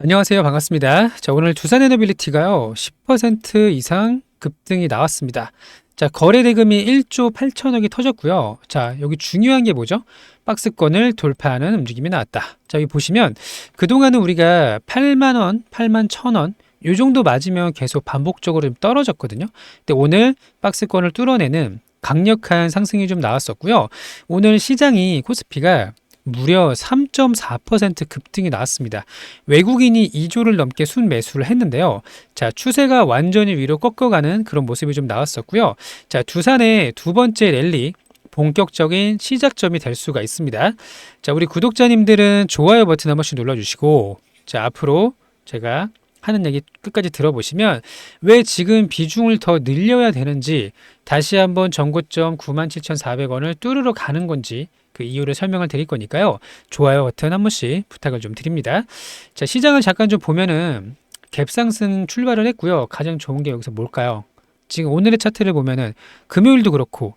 안녕하세요. 반갑습니다. 자, 오늘 두산에너빌리티가요, 10% 이상 급등이 나왔습니다. 자, 거래 대금이 1조 8천억이 터졌고요. 자, 여기 중요한 게 뭐죠? 박스권을 돌파하는 움직임이 나왔다. 자, 여기 보시면 그동안은 우리가 8만 원, 8만 1천 원, 요 정도 맞으면 계속 반복적으로 좀 떨어졌거든요. 근데 오늘 박스권을 뚫어내는 강력한 상승이 좀 나왔었고요. 오늘 시장이 코스피가 무려 3.4% 급등이 나왔습니다. 외국인이 2조를 넘게 순매수를 했는데요. 자, 추세가 완전히 위로 꺾어가는 그런 모습이 좀 나왔었고요. 자, 두산의 두 번째 랠리 본격적인 시작점이 될 수가 있습니다. 자, 우리 구독자님들은 좋아요 버튼 한 번씩 눌러주시고, 자, 앞으로 제가 하는 얘기 끝까지 들어보시면 왜 지금 비중을 더 늘려야 되는지, 다시 한번 전고점 97,400원을 뚫으러 가는 건지 그 이유를 설명을 드릴 거니까요. 좋아요 버튼 한 번씩 부탁을 좀 드립니다. 자, 시장을 잠깐 좀 보면은 갭상승 출발을 했고요. 가장 좋은 게 여기서 뭘까요? 지금 오늘의 차트를 보면은 금요일도 그렇고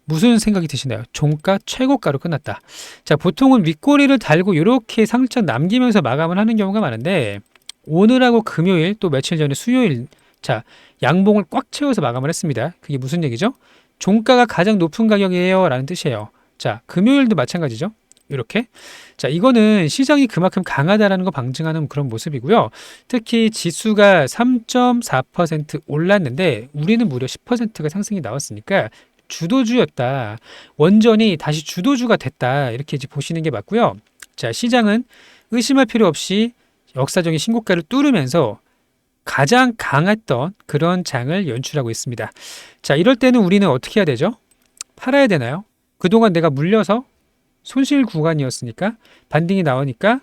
무슨 생각이 드시나요? 종가 최고가로 끝났다. 자, 보통은 윗꼬리를 달고 이렇게 상승 남기면서 마감을 하는 경우가 많은데, 오늘하고 금요일 또 며칠 전에 수요일, 자, 양봉을 꽉 채워서 마감을 했습니다. 그게 무슨 얘기죠? 종가가 가장 높은 가격이에요 라는 뜻이에요. 자, 금요일도 마찬가지죠. 이렇게. 자, 이거는 시장이 그만큼 강하다라는 거 방증하는 그런 모습이고요. 특히 지수가 3.4% 올랐는데 우리는 무려 10%가 상승이 나왔으니까 주도주였다. 원전이 다시 주도주가 됐다. 이렇게 이제 보시는 게 맞고요. 자, 시장은 의심할 필요 없이 역사적인 신고가를 뚫으면서 가장 강했던 그런 장을 연출하고 있습니다. 자, 이럴 때는 우리는 어떻게 해야 되죠? 팔아야 되나요? 그동안 내가 물려서 손실 구간이었으니까 반등이 나오니까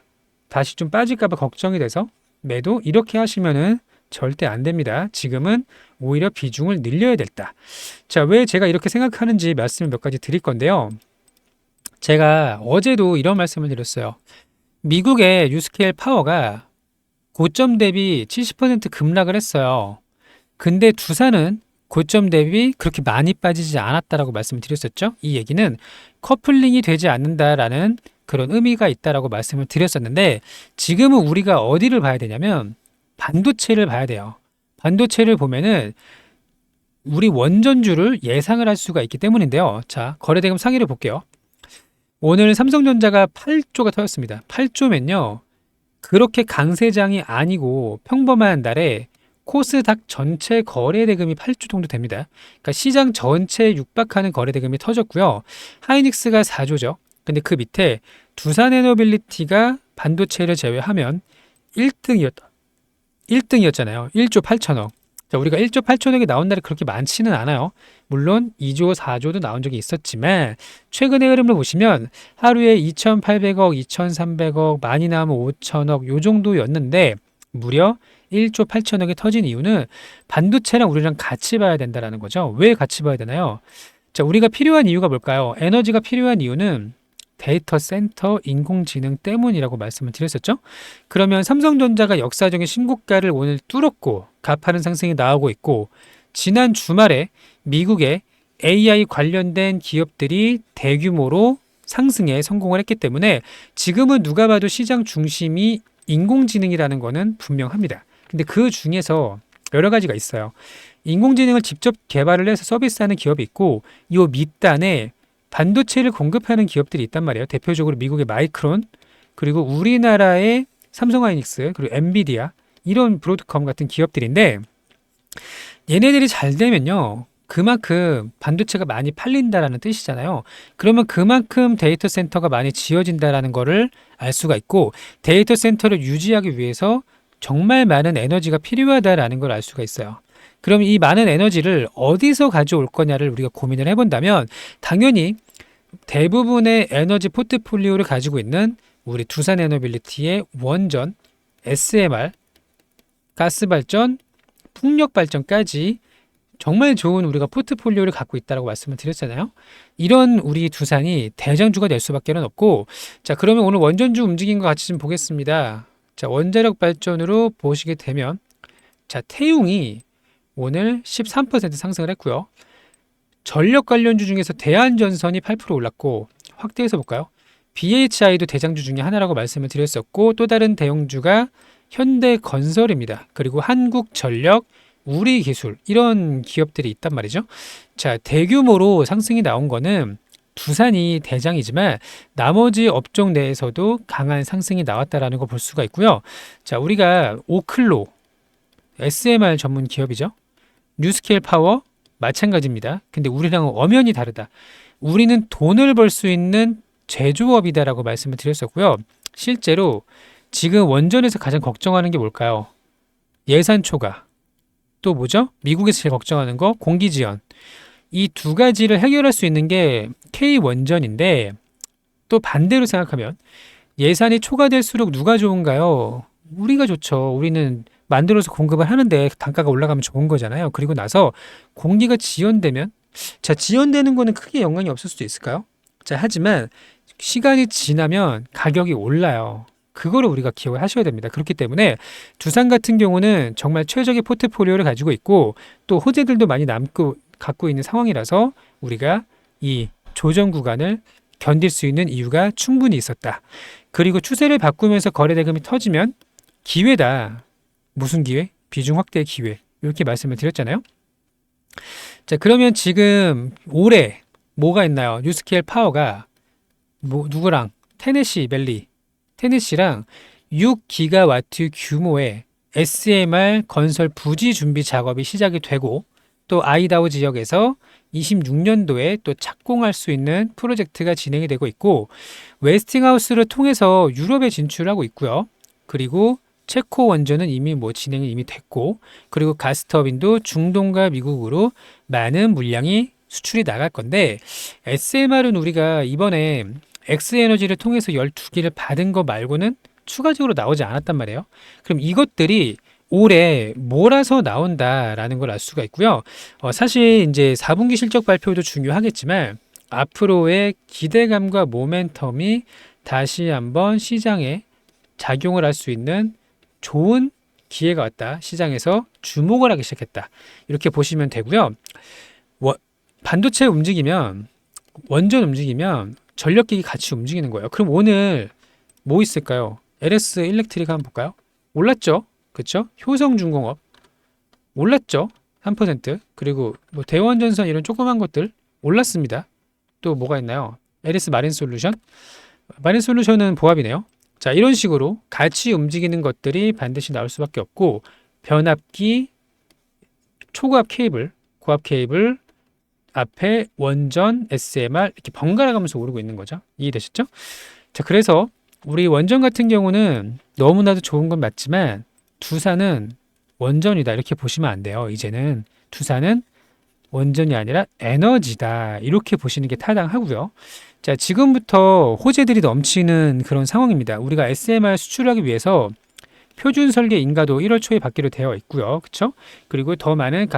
다시 좀 빠질까봐 걱정이 돼서 매도, 이렇게 하시면은 절대 안 됩니다. 지금은 오히려 비중을 늘려야 됐다. 자, 왜 제가 이렇게 생각하는지 말씀을 몇 가지 드릴 건데요. 제가 어제도 이런 말씀을 드렸어요. 미국의 유스케일 파워가 고점 대비 70% 급락을 했어요. 근데 두산은 고점 대비 그렇게 많이 빠지지 않았다라고 말씀을 드렸었죠. 이 얘기는 커플링이 되지 않는다라는 그런 의미가 있다라고 말씀을 드렸었는데, 지금은 우리가 어디를 봐야 되냐면 반도체를 봐야 돼요. 반도체를 보면은 우리 원전주를 예상을 할 수가 있기 때문인데요. 자, 거래대금 상위를 볼게요. 오늘 삼성전자가 8조가 터졌습니다. 8조면요, 그렇게 강세장이 아니고 평범한 날에 코스닥 전체 거래대금이 8조 정도 됩니다. 그러니까 시장 전체에 육박하는 거래대금이 터졌고요. 하이닉스가 4조죠. 근데 그 밑에 두산에너빌리티가 반도체를 제외하면 1등이었잖아요. 1조 8천억. 자, 우리가 1조 8천억이 나온 날이 그렇게 많지는 않아요. 물론 2조, 4조도 나온 적이 있었지만 최근의 흐름을 보시면 하루에 2,800억, 2,300억, 많이 나오면 5천억 요 정도였는데 무려 1조 8천억이 터진 이유는 반도체랑 우리랑 같이 봐야 된다는 거죠. 왜 같이 봐야 되나요? 자, 우리가 필요한 이유가 뭘까요? 에너지가 필요한 이유는 데이터 센터 인공지능 때문이라고 말씀을 드렸었죠. 그러면 삼성전자가 역사적인 신고가를 오늘 뚫었고 가파른 상승이 나오고 있고, 지난 주말에 미국의 AI 관련된 기업들이 대규모로 상승에 성공을 했기 때문에 지금은 누가 봐도 시장 중심이 인공지능이라는 거는 분명합니다. 근데 그 중에서 여러 가지가 있어요. 인공지능을 직접 개발을 해서 서비스하는 기업이 있고, 이 밑단에 반도체를 공급하는 기업들이 있단 말이에요. 대표적으로 미국의 마이크론, 그리고 우리나라의 삼성하이닉스, 그리고 엔비디아, 이런 브로드컴 같은 기업들인데, 얘네들이 잘 되면요, 그만큼 반도체가 많이 팔린다라는 뜻이잖아요. 그러면 그만큼 데이터 센터가 많이 지어진다라는 거를 알 수가 있고, 데이터 센터를 유지하기 위해서 정말 많은 에너지가 필요하다라는 걸 알 수가 있어요. 그럼 이 많은 에너지를 어디서 가져올 거냐를 우리가 고민을 해본다면, 당연히 대부분의 에너지 포트폴리오를 가지고 있는 우리 두산에너빌리티의 원전, SMR, 가스발전, 풍력발전까지 정말 좋은 우리가 포트폴리오를 갖고 있다고 말씀을 드렸잖아요. 이런 우리 두산이 대장주가 될 수밖에 없고, 자, 그러면 오늘 원전주 움직인 것 같이 좀 보겠습니다. 자, 원자력 발전으로 보시게 되면, 자, 태웅이 오늘 13% 상승을 했고요. 전력 관련주 중에서 대한전선이 8% 올랐고, 확대해서 볼까요? BHI도 대장주 중에 하나라고 말씀을 드렸었고, 또 다른 대형주가 현대건설입니다. 그리고 한국전력, 우리기술 이런 기업들이 있단 말이죠. 자, 대규모로 상승이 나온 거는 두산이 대장이지만 나머지 업종 내에서도 강한 상승이 나왔다라는 거 볼 수가 있고요. 자, 우리가 오클로 SMR 전문 기업이죠. 뉴스케일 파워 마찬가지입니다. 근데 우리랑은 엄연히 다르다. 우리는 돈을 벌 수 있는 제조업이다라고 말씀을 드렸었고요. 실제로 지금 원전에서 가장 걱정하는 게 뭘까요? 예산 초과. 또 뭐죠? 미국에서 제일 걱정하는 거 공기 지연. 이 두 가지를 해결할 수 있는 게 K원전인데 또 반대로 생각하면 예산이 초과될수록 누가 좋은가요? 우리가 좋죠. 우리는 만들어서 공급을 하는데 단가가 올라가면 좋은 거잖아요. 그리고 나서 공기가 지연되면 자, 지연되는 거는 크게 영향이 없을 수도 있을까요? 자, 하지만 시간이 지나면 가격이 올라요. 그거를 우리가 기억을 하셔야 됩니다. 그렇기 때문에 두산 같은 경우는 정말 최적의 포트폴리오를 가지고 있고 또 호재들도 많이 갖고 있는 상황이라서 우리가 이 조정 구간을 견딜 수 있는 이유가 충분히 있었다. 그리고 추세를 바꾸면서 거래 대금이 터지면 기회다. 무슨 기회? 비중 확대의 기회. 이렇게 말씀을 드렸잖아요. 자, 그러면 지금 올해 뭐가 있나요? 뉴스케일 파워가 누구랑 테네시 밸리 테네시랑 6기가와트 규모의 SMR 건설 부지 준비 작업이 시작이 되고 또 아이다호 지역에서 26년도에 또 착공할 수 있는 프로젝트가 진행이 되고 있고 웨스팅하우스를 통해서 유럽에 진출하고 있고요. 그리고 체코 원전은 이미 진행이 이미 됐고 그리고 가스터빈도 중동과 미국으로 많은 물량이 수출이 나갈 건데 SMR은 우리가 이번에 엑스에너지를 통해서 12개를 받은 거 말고는 추가적으로 나오지 않았단 말이에요. 그럼 이것들이 올해 몰아서 나온다라는 걸 알 수가 있고요. 사실 이제 4분기 실적 발표도 중요하겠지만 앞으로의 기대감과 모멘텀이 다시 한번 시장에 작용을 할 수 있는 좋은 기회가 왔다. 시장에서 주목을 하기 시작했다. 이렇게 보시면 되고요. 반도체 움직이면 원전 움직이면 전력기기 같이 움직이는 거예요. 그럼 오늘 뭐 있을까요? LS 일렉트릭 한번 볼까요? 올랐죠? 그렇죠? 효성중공업 올랐죠? 3%. 그리고 대원전선 이런 조그만 것들 올랐습니다. 또 뭐가 있나요? LS 마린솔루션. 마린솔루션은 보합이네요. 자, 이런 식으로 같이 움직이는 것들이 반드시 나올 수밖에 없고 변압기, 초고압 케이블, 고압 케이블 앞에 원전, SMR 이렇게 번갈아 가면서 오르고 있는 거죠. 이해되셨죠? 자, 그래서 우리 원전 같은 경우는 너무나도 좋은 건 맞지만 두산은 원전이다 이렇게 보시면 안 돼요. 이제는 두산은 원전이 아니라 에너지다 이렇게 보시는 게 타당하고요. 자, 지금부터 호재들이 넘치는 그런 상황입니다. 우리가 SMR 수출하기 위해서 표준 설계 인가도 1월 초에 받기로 되어 있고요. 그렇죠? 그리고 더 많은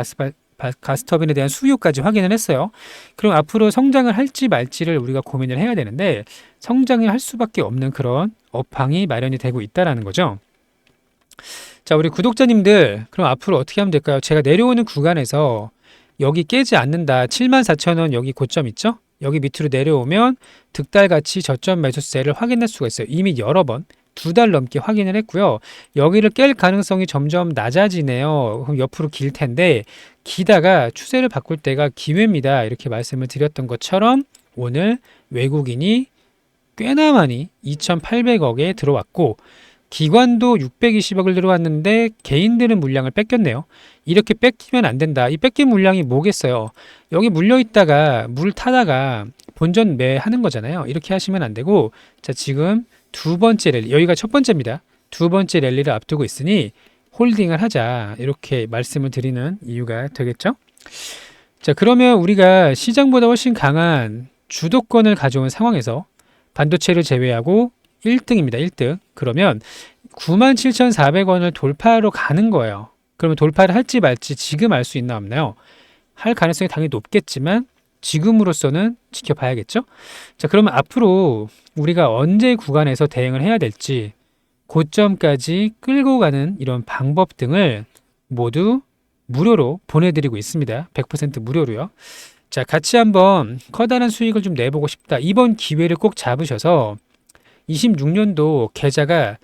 가스터빈에 대한 수요까지 확인을 했어요. 그럼 앞으로 성장을 할지 말지를 우리가 고민을 해야 되는데 성장을 할 수밖에 없는 그런 업황이 마련이 되고 있다는 거죠. 자, 우리 구독자님들 그럼 앞으로 어떻게 하면 될까요? 제가 내려오는 구간에서 여기 깨지 않는다. 74,000원 여기 고점 있죠? 여기 밑으로 내려오면 득달같이 저점 매수세를 확인할 수가 있어요. 이미 여러 번 2달 넘게 확인을 했고요. 여기를 깰 가능성이 점점 낮아지네요. 그럼 옆으로 길 텐데 기다가 추세를 바꿀 때가 기회입니다. 이렇게 말씀을 드렸던 것처럼 오늘 외국인이 꽤나 많이 2,800억에 들어왔고 기관도 620억을 들어왔는데 개인들은 물량을 뺏겼네요. 이렇게 뺏기면 안 된다. 이 뺏긴 물량이 뭐겠어요? 여기 물려있다가 물 타다가 본전 매하는 거잖아요. 이렇게 하시면 안 되고 자, 지금 두 번째 랠리, 여기가 첫 번째입니다. 두 번째 랠리를 앞두고 있으니 홀딩을 하자 이렇게 말씀을 드리는 이유가 되겠죠. 자, 그러면 우리가 시장보다 훨씬 강한 주도권을 가져온 상황에서 반도체를 제외하고 1등입니다. 1등. 그러면 97,400원을 돌파로 가는 거예요. 그러면 돌파를 할지 말지 지금 알 수 있나 없나요? 할 가능성이 당연히 높겠지만 지금으로서는 지켜봐야겠죠. 자, 그러면 앞으로 우리가 언제 구간에서 대응을 해야 될지 고점까지 끌고 가는 이런 방법 등을 모두 무료로 보내드리고 있습니다. 100% 무료로요. 자, 같이 한번 커다란 수익을 좀 내보고 싶다. 이번 기회를 꼭 잡으셔서 26년도 계좌가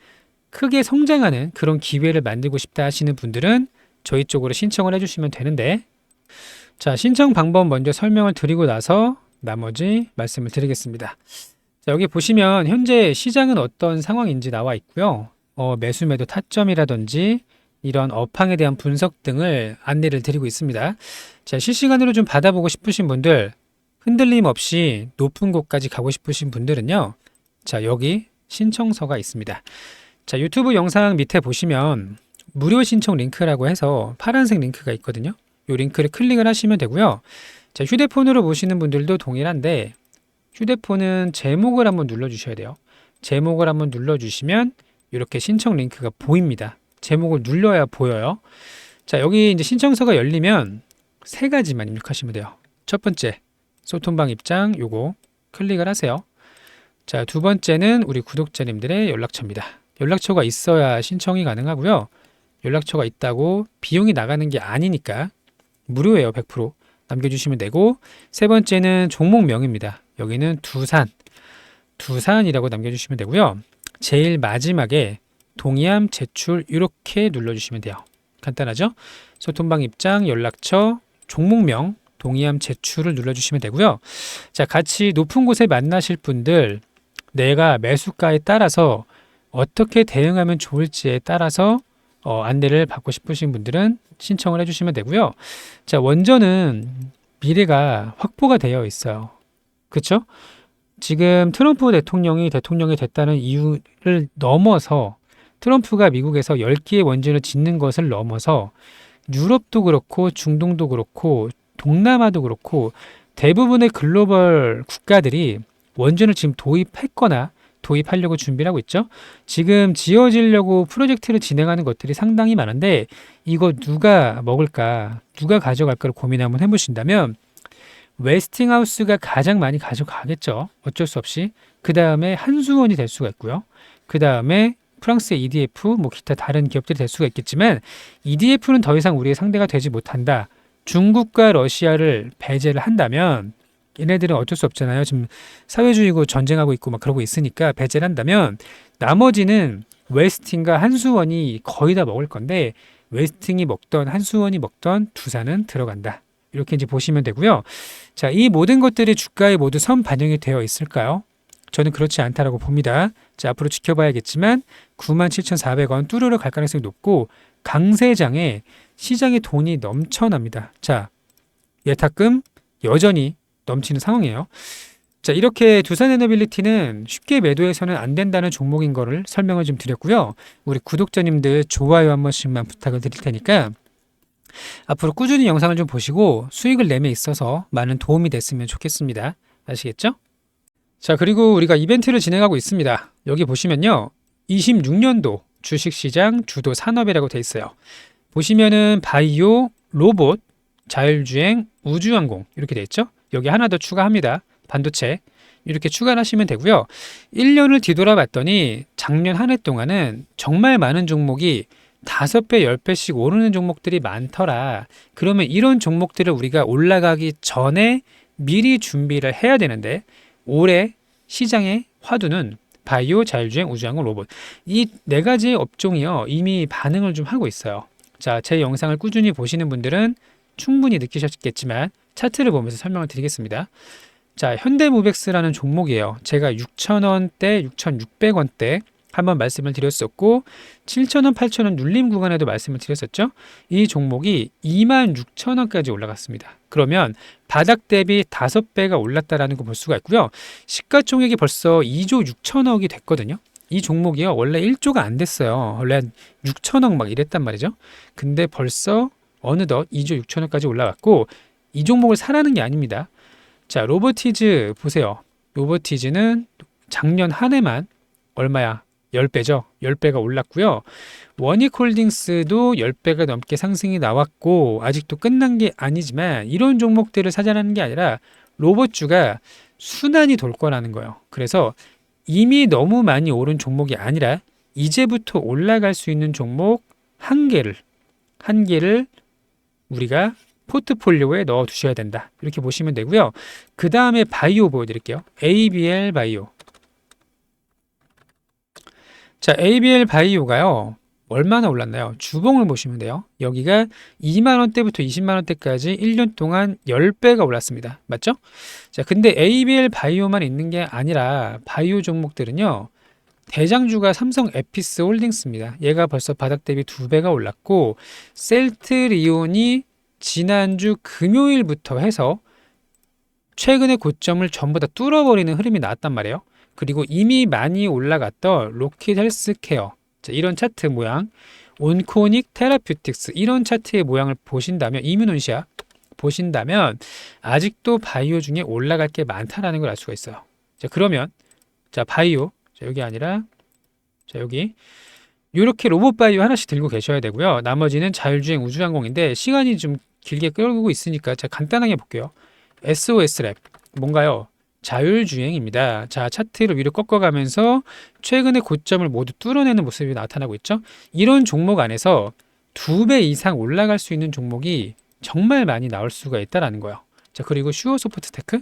크게 성장하는 그런 기회를 만들고 싶다 하시는 분들은 저희 쪽으로 신청을 해주시면 되는데, 자, 신청 방법 먼저 설명을 드리고 나서 나머지 말씀을 드리겠습니다. 자, 여기 보시면 현재 시장은 어떤 상황인지 나와 있고요. 매수 매도 타점이라든지 이런 업황에 대한 분석 등을 안내를 드리고 있습니다. 자, 실시간으로 좀 받아보고 싶으신 분들, 흔들림 없이 높은 곳까지 가고 싶으신 분들은요. 자, 여기 신청서가 있습니다. 자, 유튜브 영상 밑에 보시면 무료 신청 링크라고 해서 파란색 링크가 있거든요. 이 링크를 클릭을 하시면 되고요. 자, 휴대폰으로 보시는 분들도 동일한데 휴대폰은 제목을 한번 눌러주셔야 돼요. 제목을 한번 눌러주시면 이렇게 신청 링크가 보입니다. 제목을 눌러야 보여요. 자, 여기 이제 신청서가 열리면 세 가지만 입력하시면 돼요. 첫 번째, 소통방 입장 요거 클릭을 하세요. 자, 두 번째는 우리 구독자님들의 연락처입니다. 연락처가 있어야 신청이 가능하고요. 연락처가 있다고 비용이 나가는 게 아니니까 무료예요. 100% 남겨주시면 되고, 세 번째는 종목명입니다. 여기는 두산이라고 남겨주시면 되고요. 제일 마지막에 동의함 제출 이렇게 눌러주시면 돼요. 간단하죠? 소통방 입장, 연락처, 종목명, 동의함 제출을 눌러주시면 되고요. 자, 같이 높은 곳에 만나실 분들, 내가 매수가에 따라서 어떻게 대응하면 좋을지에 따라서 안내를 받고 싶으신 분들은 신청을 해주시면 되고요. 자, 원전은 미래가 확보가 되어 있어요. 그렇죠? 지금 트럼프 대통령이 됐다는 이유를 넘어서, 트럼프가 미국에서 10개의 원전을 짓는 것을 넘어서 유럽도 그렇고 중동도 그렇고 동남아도 그렇고 대부분의 글로벌 국가들이 원전을 지금 도입했거나 도입하려고 준비를 하고 있죠. 지금 지어지려고 프로젝트를 진행하는 것들이 상당히 많은데 이거 누가 먹을까, 누가 가져갈까를 고민 한번 해보신다면 웨스팅하우스가 가장 많이 가져가겠죠. 어쩔 수 없이. 그 다음에 한수원이 될 수가 있고요. 그 다음에 프랑스의 EDF, 뭐 기타 다른 기업들이 될 수가 있겠지만 EDF는 더 이상 우리의 상대가 되지 못한다. 중국과 러시아를 배제를 한다면, 얘네들은 어쩔 수 없잖아요. 지금 사회주의고 전쟁하고 있고 막 그러고 있으니까 배제를 한다면 나머지는 웨스팅과 한수원이 거의 다 먹을 건데, 웨스팅이 먹던 한수원이 먹던 두산은 들어간다. 이렇게 이제 보시면 되고요. 자, 이 모든 것들이 주가에 모두 선반영이 되어 있을까요? 저는 그렇지 않다라고 봅니다. 자, 앞으로 지켜봐야겠지만 97,400원 뚜루루 갈 가능성이 높고 강세장에 시장에 돈이 넘쳐납니다. 자, 예탁금 여전히 넘치는 상황이에요. 자, 이렇게 두산에너빌리티는 쉽게 매도해서는 안 된다는 종목인 거를 설명을 좀 드렸고요. 우리 구독자님들 좋아요 한 번씩만 부탁을 드릴 테니까 앞으로 꾸준히 영상을 좀 보시고 수익을 내에 있어서 많은 도움이 됐으면 좋겠습니다. 아시겠죠? 자, 그리고 우리가 이벤트를 진행하고 있습니다. 여기 보시면요, 26년도 주식시장 주도 산업이라고 돼 있어요. 보시면은 바이오, 로봇, 자율주행, 우주항공 이렇게 돼 있죠. 여기 하나 더 추가합니다. 반도체 이렇게 추가하시면 되고요. 1년을 뒤돌아봤더니 작년 한 해 동안은 정말 많은 종목이 5배, 10배씩 오르는 종목들이 많더라. 그러면 이런 종목들을 우리가 올라가기 전에 미리 준비를 해야 되는데, 올해 시장의 화두는 바이오, 자율주행, 우주항공, 로봇, 이 네 가지 업종이요 이미 반응을 좀 하고 있어요. 자, 제 영상을 꾸준히 보시는 분들은 충분히 느끼셨겠지만 차트를 보면서 설명을 드리겠습니다. 자, 현대모백스라는 종목이에요. 제가 6,000원대, 6,600원대 한번 말씀을 드렸었고 7,000원, 8,000원 눌림 구간에도 말씀을 드렸었죠. 이 종목이 26,000원까지 올라갔습니다. 그러면 바닥 대비 5배가 올랐다라는 거 볼 수가 있고요. 시가총액이 벌써 2조 6천억이 됐거든요. 이 종목이요, 원래 1조가 안 됐어요. 원래 한 6천억 막 이랬단 말이죠. 근데 벌써 어느덧 2조 6천억까지 올라갔고, 이 종목을 사라는 게 아닙니다. 자, 로보티즈 보세요. 로보티즈는 작년 한 해만 얼마야? 10배죠. 10배가 올랐고요. 원익홀딩스도 10배가 넘게 상승이 나왔고, 아직도 끝난 게 아니지만 이런 종목들을 사자라는 게 아니라 로봇주가 순환이 돌 거라는 거예요. 그래서 이미 너무 많이 오른 종목이 아니라 이제부터 올라갈 수 있는 종목 한 개를 우리가 포트폴리오에 넣어 두셔야 된다. 이렇게 보시면 되고요. 그 다음에 바이오 보여드릴게요. ABL 바이오. 자, ABL 바이오가요. 얼마나 올랐나요? 주봉을 보시면 돼요. 여기가 2만 원대부터 20만 원대까지 1년 동안 10배가 올랐습니다. 맞죠? 자, 근데 ABL 바이오만 있는 게 아니라 바이오 종목들은요. 대장주가 삼성 에피스 홀딩스입니다. 얘가 벌써 바닥 대비 2배가 올랐고 셀트리온이 지난주 금요일부터 해서 최근의 고점을 전부 다 뚫어버리는 흐름이 나왔단 말이에요. 그리고 이미 많이 올라갔던 로킷 헬스케어, 자, 이런 차트 모양, 온코닉 테라퓨틱스 이런 차트의 모양을 보신다면, 이뮤논시아 보신다면 아직도 바이오 중에 올라갈 게 많다라는 걸 알 수가 있어요. 자, 그러면 자, 바이오, 자, 여기 아니라 자, 여기 이렇게 로봇 바이오 하나씩 들고 계셔야 되고요. 나머지는 자율주행 우주항공인데 시간이 좀 길게 끌고 있으니까 제가 간단하게 볼게요. SOS랩 뭔가요? 자율주행입니다. 자, 차트를 위로 꺾어가면서 최근의 고점을 모두 뚫어내는 모습이 나타나고 있죠. 이런 종목 안에서 2배 이상 올라갈 수 있는 종목이 정말 많이 나올 수가 있다라는 거예요. 자, 그리고 슈어소프트테크,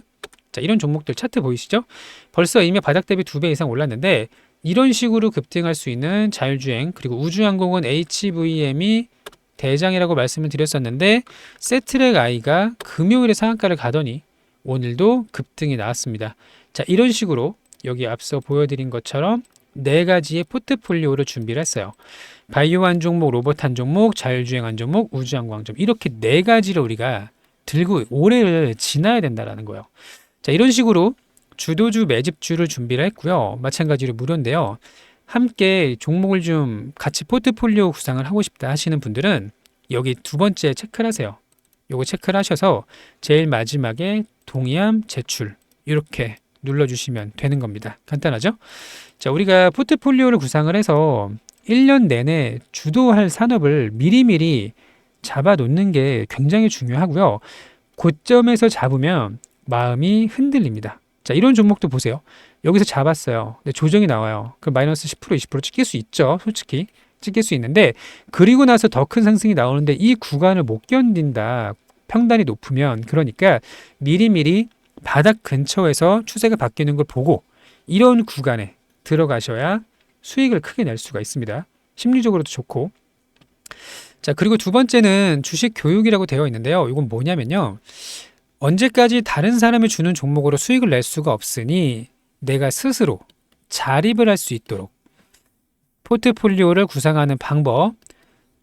자, 이런 종목들 차트 보이시죠? 벌써 이미 바닥 대비 2배 이상 올랐는데 이런 식으로 급등할 수 있는 자율주행, 그리고 우주항공은 HVM이 대장이라고 말씀을 드렸었는데 세트랙 I가 금요일에 상한가를 가더니 오늘도 급등이 나왔습니다. 자, 이런 식으로 여기 앞서 보여드린 것처럼 4가지의 포트폴리오를 준비를 했어요. 바이오 한 종목, 로봇 한 종목, 자율주행 한 종목, 우주항공 한 종목, 이렇게 4가지를 우리가 들고 올해를 지나야 된다는 거예요. 자, 이런 식으로 주도주 매집주를 준비를 했고요. 마찬가지로 무료인데요. 함께 종목을 좀 같이 포트폴리오 구상을 하고 싶다 하시는 분들은 여기 2번째 체크를 하세요. 요거 체크를 하셔서 제일 마지막에 동의함 제출 이렇게 눌러주시면 되는 겁니다. 간단하죠? 자, 우리가 포트폴리오를 구상을 해서 1년 내내 주도할 산업을 미리미리 잡아놓는 게 굉장히 중요하고요. 고점에서 잡으면 마음이 흔들립니다. 자, 이런 종목도 보세요. 여기서 잡았어요. 근데 조정이 나와요. 그럼 마이너스 10% 20% 찍힐 수 있죠. 솔직히 찍힐 수 있는데 그리고 나서 더 큰 상승이 나오는데 이 구간을 못 견딘다. 평단이 높으면. 그러니까 미리미리 바닥 근처에서 추세가 바뀌는 걸 보고 이런 구간에 들어가셔야 수익을 크게 낼 수가 있습니다. 심리적으로도 좋고. 자, 그리고 2번째는 주식 교육이라고 되어 있는데요. 이건 뭐냐면요. 언제까지 다른 사람이 주는 종목으로 수익을 낼 수가 없으니 내가 스스로 자립을 할 수 있도록 포트폴리오를 구상하는 방법,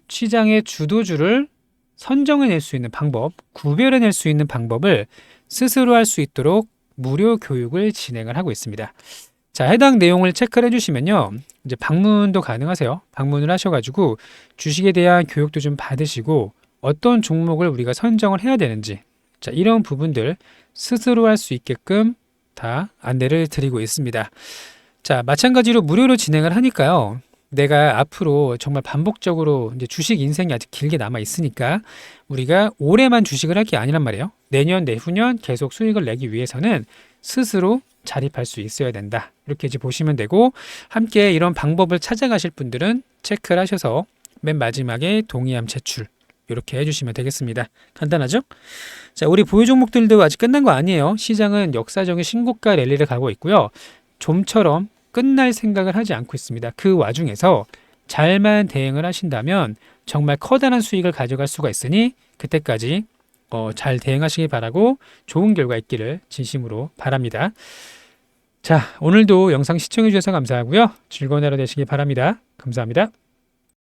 시장의 주도주를 선정해낼 수 있는 방법, 구별해낼 수 있는 방법을 스스로 할 수 있도록 무료 교육을 진행을 하고 있습니다. 자, 해당 내용을 체크를 해주시면요. 이제 방문도 가능하세요. 방문을 하셔가지고 주식에 대한 교육도 좀 받으시고 어떤 종목을 우리가 선정을 해야 되는지, 자, 이런 부분들 스스로 할 수 있게끔 다 안내를 드리고 있습니다. 자, 마찬가지로 무료로 진행을 하니까요. 내가 앞으로 정말 반복적으로 이제 주식 인생이 아직 길게 남아 있으니까 우리가 올해만 주식을 할 게 아니란 말이에요. 내년, 내후년 계속 수익을 내기 위해서는 스스로 자립할 수 있어야 된다. 이렇게 이제 보시면 되고 함께 이런 방법을 찾아가실 분들은 체크를 하셔서 맨 마지막에 동의함 제출 이렇게 해주시면 되겠습니다. 간단하죠? 자, 우리 보유 종목들도 아직 끝난 거 아니에요. 시장은 역사적인 신고가 랠리를 가고 있고요. 좀처럼 끝날 생각을 하지 않고 있습니다. 그 와중에서 잘만 대응을 하신다면 정말 커다란 수익을 가져갈 수가 있으니 그때까지 잘 대응하시기 바라고 좋은 결과 있기를 진심으로 바랍니다. 자, 오늘도 영상 시청해 주셔서 감사하고요. 즐거운 하루 되시기 바랍니다. 감사합니다.